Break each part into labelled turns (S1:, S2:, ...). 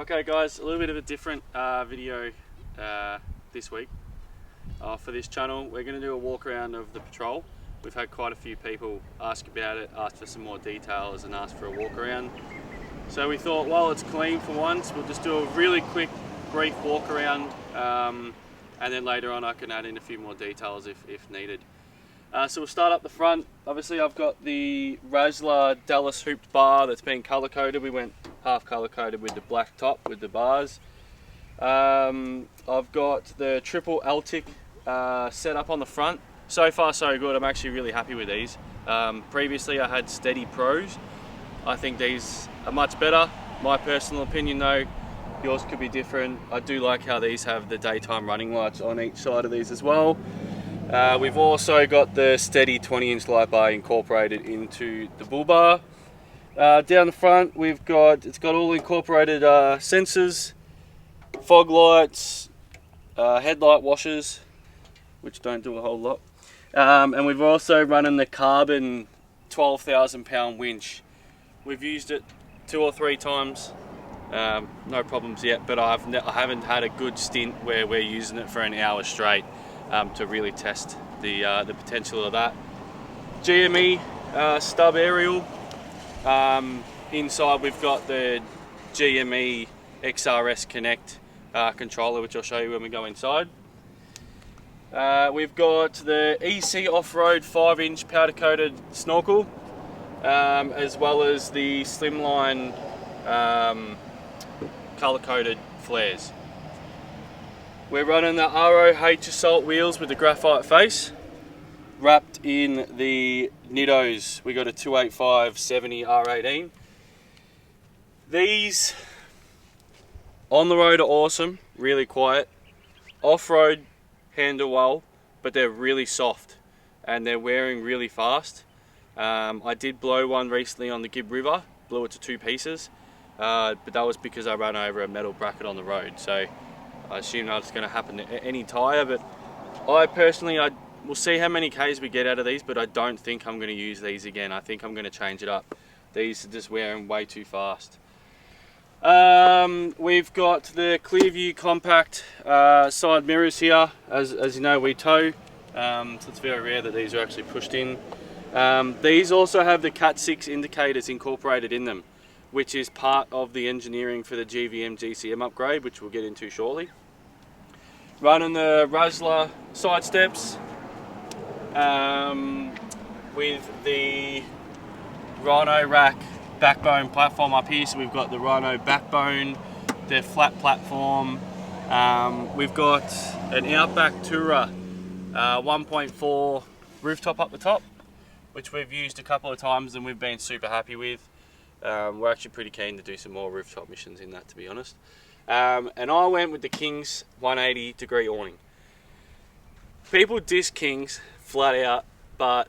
S1: Okay guys, a little bit of a different video this week. For this channel, we're going to do a walk around of the Patrol. We've had quite a few people ask about it, ask for some more details and ask for a walk around. So we thought, while it's clean for once, we'll just do a really quick, brief walk around, and then later on I can add in a few more details if needed. So we'll start up the front. Obviously I've got the Razzler Dallas hooped bar that's been colour coded. We went half colour coded with the black top with the bars. I've got the triple Altic set up on the front. So far so good. I'm actually really happy with these. Previously I had Steady Pros. I think these are much better. My personal opinion though, yours could be different. I do like how these have the daytime running lights on each side of these as well. We've also got the Steady 20-inch light bar incorporated into the bull bar. Down the front it's got all incorporated sensors, fog lights, headlight washers, which don't do a whole lot. And we've also running the carbon 12,000 pound winch. We've used it 2 or 3 times, no problems yet, but I haven't had a good stint where we're using it for an hour straight to really test the potential of that. GME stub aerial. Inside we've got the GME XRS Connect controller, which I'll show you when we go inside. We've got the EC Off-Road 5-inch powder coated snorkel, as well as the Slimline colour coded flares. We're running the ROH Assault wheels with the graphite face, wrapped in the Nittos. We got a 285/70 R18. These on the road are awesome, really quiet. Off-road handle well, but they're really soft and they're wearing really fast. I did blow one recently on the Gibb River, blew it to 2 pieces, but that was because I ran over a metal bracket on the road. So I assume that's going to happen to any tyre, but we'll see how many Ks we get out of these, but I don't think I'm going to use these again. I think I'm going to change it up. These are just wearing way too fast. We've got the Clearview compact side mirrors here. As you know, we tow, so it's very rare that these are actually pushed in. These also have the Cat 6 indicators incorporated in them, which is part of the engineering for the GVM GCM upgrade, which we'll get into shortly. Running the Razzler side steps with the Rhino rack backbone platform up here. So we've got the Rhino backbone, the flat platform. We've got an Outback Tourer 1.4 rooftop up the top, which we've used a couple of times and we've been super happy with. We're actually pretty keen to do some more rooftop missions in that, to be honest. And I went with the King's 180 degree awning. People diss King's flat out, but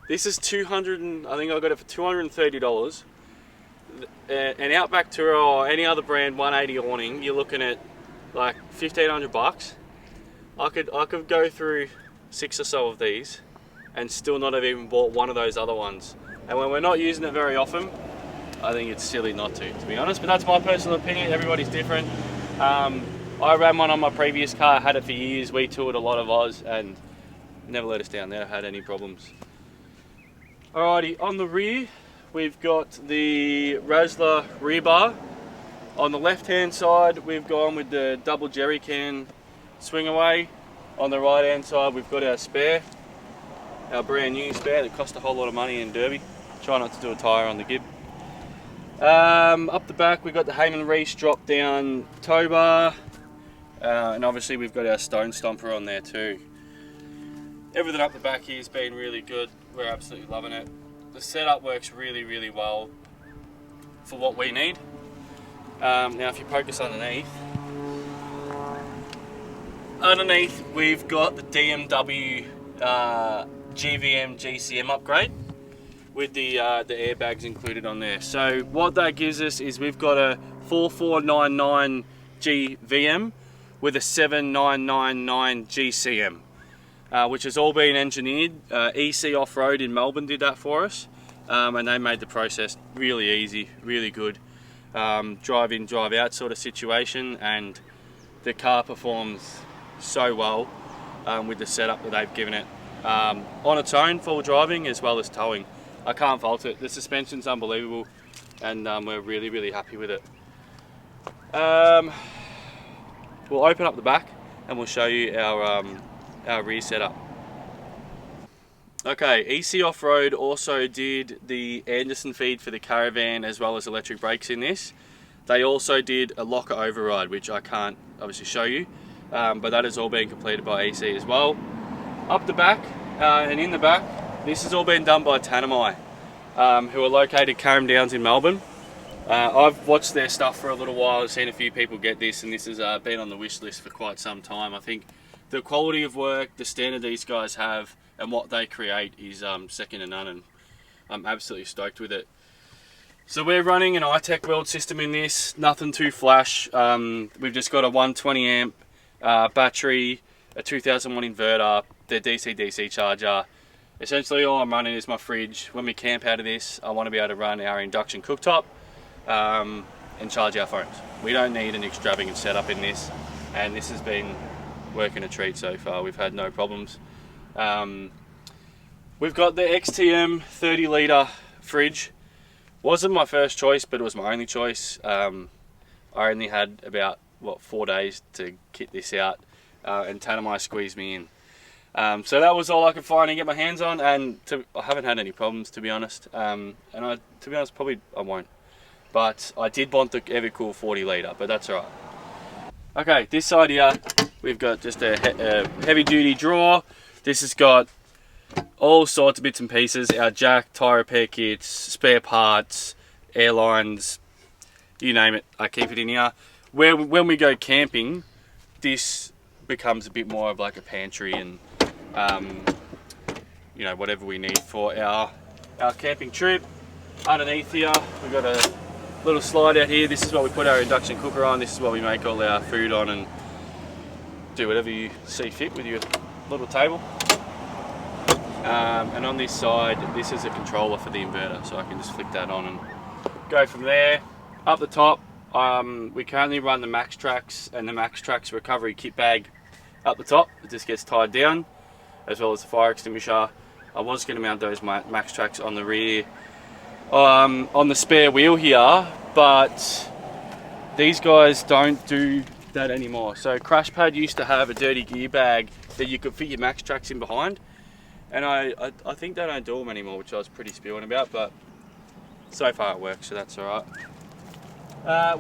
S1: this is I think I got it for $230. An Outback Tourer or any other brand 180 awning, you're looking at like 1,500 bucks. I could go through 6 or so of these and still not have even bought one of those other ones. And when we're not using it very often, I think it's silly not to be honest, but that's my personal opinion. Everybody's different. I ran one on my previous car, had it for years. We toured a lot of Oz and never let us down, never had any problems. Alrighty, on the rear, we've got the Razzler rear bar. On the left hand side, we've gone with the double jerry can swing away. On the right hand side, we've got our spare, our brand new spare that cost a whole lot of money in Derby. Try not to do a tyre on the Gibb. Up the back we've got the Heyman Reese drop down tow bar, and obviously we've got our Stone Stomper on there too. Everything up the back here has been really good. We're absolutely loving it. The setup works really well for what we need. Now if you focus underneath we've got the DMW GVM GCM upgrade with the airbags included on there. So what that gives us is we've got a 4499 GVM with a 7999 GCM, which has all been engineered. EC Off-Road in Melbourne did that for us, and they made the process really easy, really good. drive in, drive out sort of situation, and the car performs so well with the setup that they've given it on its own, full driving as well as towing. I can't fault it. The suspension's unbelievable, and we're really happy with it. We'll open up the back and we'll show you our rear setup. Okay, EC Off-Road also did the Anderson feed for the Caravan as well as electric brakes in this. They also did a locker override, which I can't obviously show you, but that has all been completed by EC as well. Up the back and in the back, this has all been done by Tanami, who are located Carrum Downs in Melbourne. I've watched their stuff for a little while. I've seen a few people get this, and this has been on the wish list for quite some time. I think the quality of work, the standard these guys have, and what they create is second to none, and I'm absolutely stoked with it. So we're running an iTech weld system in this, nothing too flash. We've just got a 120 amp battery, a 2000 watt inverter, the DC-DC charger. Essentially all I'm running is my fridge. When we camp out of this, I want to be able to run our induction cooktop and charge our phones. We don't need an extravagant setup in this, and this has been working a treat so far. We've had no problems. We've got the XTM 30 litre fridge. Wasn't my first choice, but it was my only choice. I only had about 4 days to kit this out, and Tanami squeezed me in. So that was all I could find and get my hands on, and I haven't had any problems, to be honest. And to be honest, probably I won't. But I did want the Evercool 40 litre, but that's alright. Okay, this side here, we've got just a heavy duty drawer. This has got all sorts of bits and pieces, our jack, tyre repair kits, spare parts, airlines, you name it, I keep it in here. When we go camping, this becomes a bit more of like a pantry and you know, whatever we need for our camping trip. Underneath here, we've got a little slide out here. This is what we put our induction cooker on. This is what we make all our food on, and do whatever you see fit with your little table. And on this side, this is a controller for the inverter, so I can just flick that on and go from there. Up the top, we currently run the Max Tracks and the Max Tracks recovery kit bag up the top. It just gets tied down, as well as the fire extinguisher. I was going to mount those Max Tracks on the rear, on the spare wheel here, but these guys don't do that anymore. So Crash Pad used to have a dirty gear bag that you could fit your Max Tracks in behind, and I think they don't do them anymore, which I was pretty spewing about, but so far it works, so that's alright.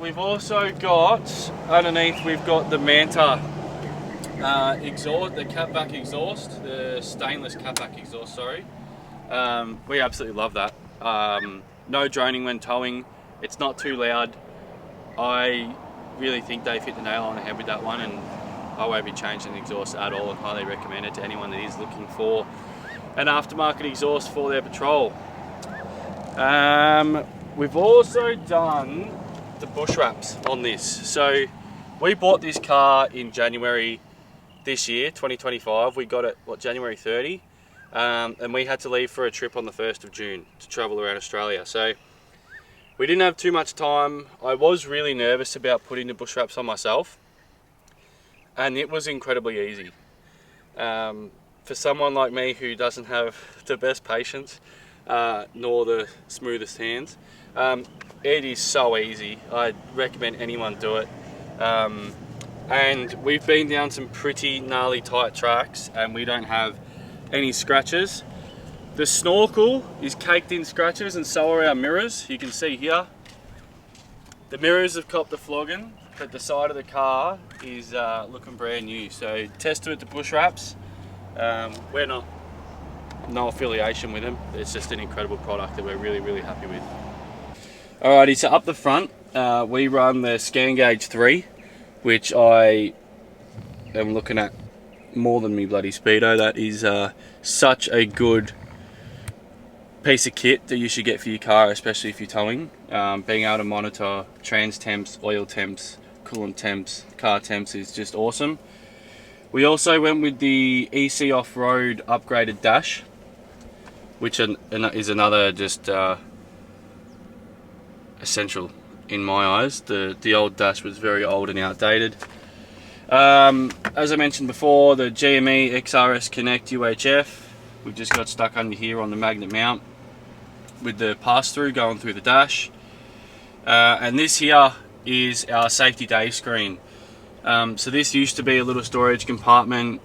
S1: We've also got, underneath, we've got the Manta exhaust, the catback exhaust, the stainless catback exhaust, sorry. We absolutely love that. No droning when towing, it's not too loud. I really think they've hit the nail on the head with that one, and I won't be changing the exhaust at all, and highly recommend it to anyone that is looking for an aftermarket exhaust for their patrol. We've also done the bush wraps on this. So we bought this car in January this year, 2025. We got it, January 30? And we had to leave for a trip on the 1st of June to travel around Australia. So we didn't have too much time. I was really nervous about putting the bush wraps on myself, and it was incredibly easy. For someone like me who doesn't have the best patience, nor the smoothest hands, it is so easy. I recommend anyone do it. And we've been down some pretty gnarly tight tracks, and we don't have any scratches. The snorkel is caked in scratches, and so are our mirrors. You can see here the mirrors have copped the flogging, but the side of the car is looking brand new. So testament to bush wraps. We're no affiliation with them. It's just an incredible product that we're really happy with. Alrighty, so up the front, we run the Scan Gauge 3, which I am looking at more than me bloody Speedo. That is such a good piece of kit that you should get for your car, especially if you're towing. Being able to monitor trans temps, oil temps, coolant temps, car temps is just awesome. We also went with the EC Off-Road upgraded dash, which is another just essential in my eyes. The old dash was very old and outdated. As I mentioned before, the GME XRS Connect UHF, we've just got stuck under here on the magnet mount with the pass-through going through the dash. And this here is our safety day screen. So this used to be a little storage compartment,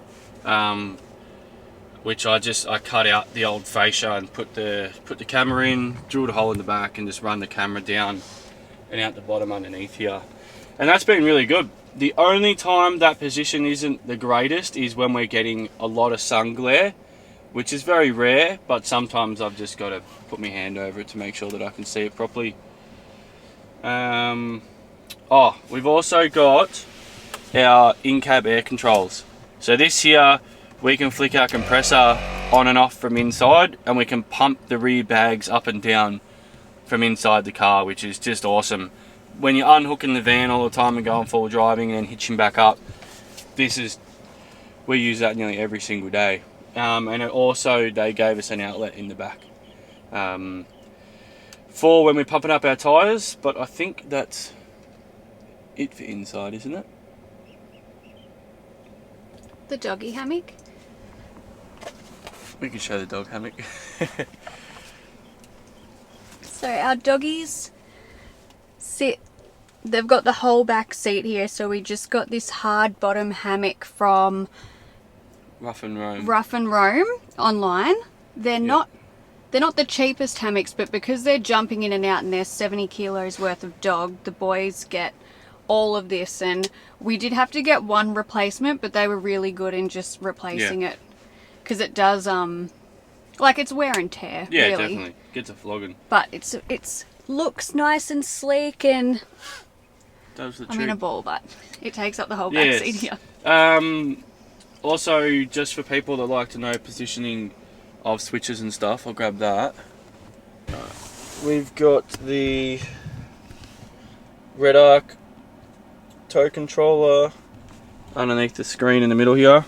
S1: which I cut out the old fascia and put the camera in, drilled a hole in the back, and just run the camera down and out the bottom underneath here. And that's been really good. The only time that position isn't the greatest is when we're getting a lot of sun glare, which is very rare, but sometimes I've just got to put my hand over it to make sure that I can see it properly. Oh, we've also got our in-cab air controls. So this here, we can flick our compressor on and off from inside, and we can pump the rear bags up and down from inside the car, which is just awesome. When you're unhooking the van all the time and going full driving and then hitching back up, we use that nearly every single day. And they gave us an outlet in the back for when we're pumping up our tyres, but I think that's it for inside, isn't it?
S2: The doggy hammock.
S1: We can show the dog hammock.
S2: So our doggies sit, they've got the whole back seat here, so we just got this hard bottom hammock from
S1: Rough and Roam
S2: online. They're not the cheapest hammocks, but because they're jumping in and out and they're 70 kilos worth of dog, the boys get all of this. And we did have to get one replacement, but they were really good in just replacing it, because it does like it's wear and tear.
S1: Yeah,
S2: really.
S1: Definitely gets a flogging.
S2: But it's looks nice and sleek and
S1: Does the
S2: I'm in a ball, but it takes up the whole back seat here.
S1: Also, just for people that like to know positioning of switches and stuff, I'll grab that. We've got the Red Arc tow controller underneath the screen in the middle here,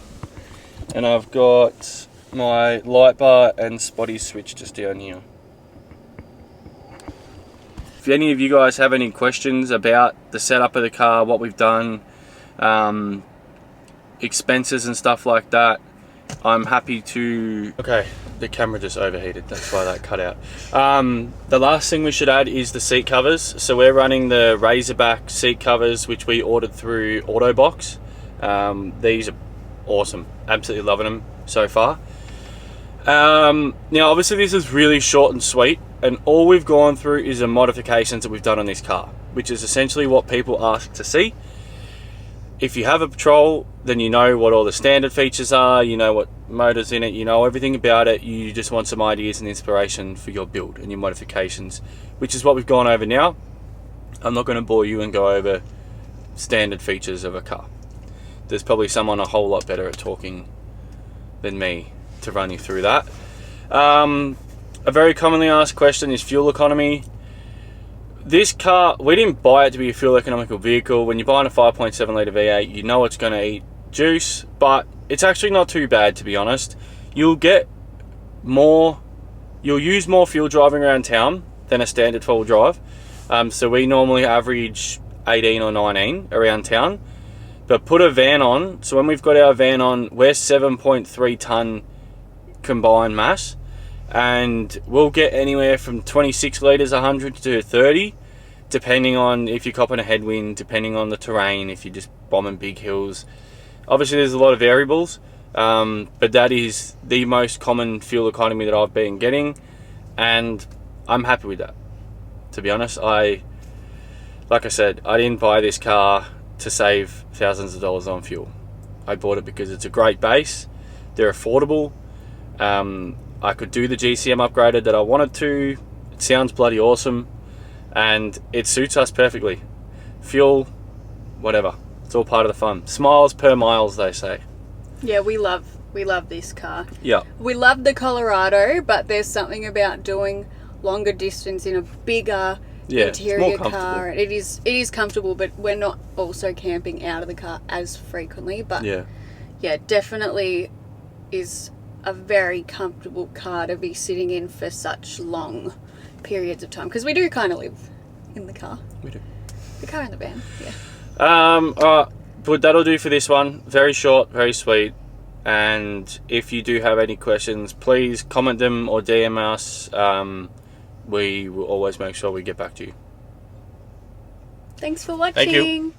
S1: and I've got my light bar and spotty switch just down here. If any of you guys have any questions about the setup of the car, what we've done, expenses and stuff like that, I'm happy to... Okay, the camera just overheated, that's why that cut out. The last thing we should add is the seat covers. So we're running the Razorback seat covers, which we ordered through Autobox. These are awesome, absolutely loving them so far. Now obviously this is really short and sweet, and all we've gone through is the modifications that we've done on this car, which is essentially what people ask to see. If you have a Patrol, then you know what all the standard features are, you know what motors in it, you know everything about it. You just want some ideas and inspiration for your build and your modifications, which is what we've gone over now. I'm not going to bore you and go over standard features of a car. There's probably someone a whole lot better at talking than me to run you through that. A very commonly asked question is fuel economy. This car, we didn't buy it to be a fuel economical vehicle. When you're buying a 5.7 litre V8, you know it's going to eat juice, but it's actually not too bad, to be honest. You'll use more fuel driving around town than a standard full drive. So we normally average 18 or 19 around town. But put a van on, so when we've got our van on, we're 7.3 tonne combined mass, and we'll get anywhere from 26 litres 100 to 30, depending on if you're copping a headwind, depending on the terrain, if you're just bombing big hills. Obviously there's a lot of variables, but that is the most common fuel economy that I've been getting, and I'm happy with that, to be honest. Like I said, I didn't buy this car to save thousands of dollars on fuel. I bought it because it's a great base, they're affordable. I could do the GCM upgraded that I wanted to. It sounds bloody awesome, and it suits us perfectly. Fuel, whatever, it's all part of the fun. Smiles per miles, they say.
S2: Yeah, we love this car.
S1: Yeah,
S2: we love the Colorado, but there's something about doing longer distance in a bigger interior car. It is comfortable, but we're not also camping out of the car as frequently. But yeah, definitely is a very comfortable car to be sitting in for such long periods of time, because we do kind of live in the car.
S1: We do.
S2: The car and the van, yeah.
S1: Alright, but that'll do for this one. Very short, very sweet. And if you do have any questions, please comment them or DM us. We will always make sure we get back to you.
S2: Thanks for watching.
S1: Thank you.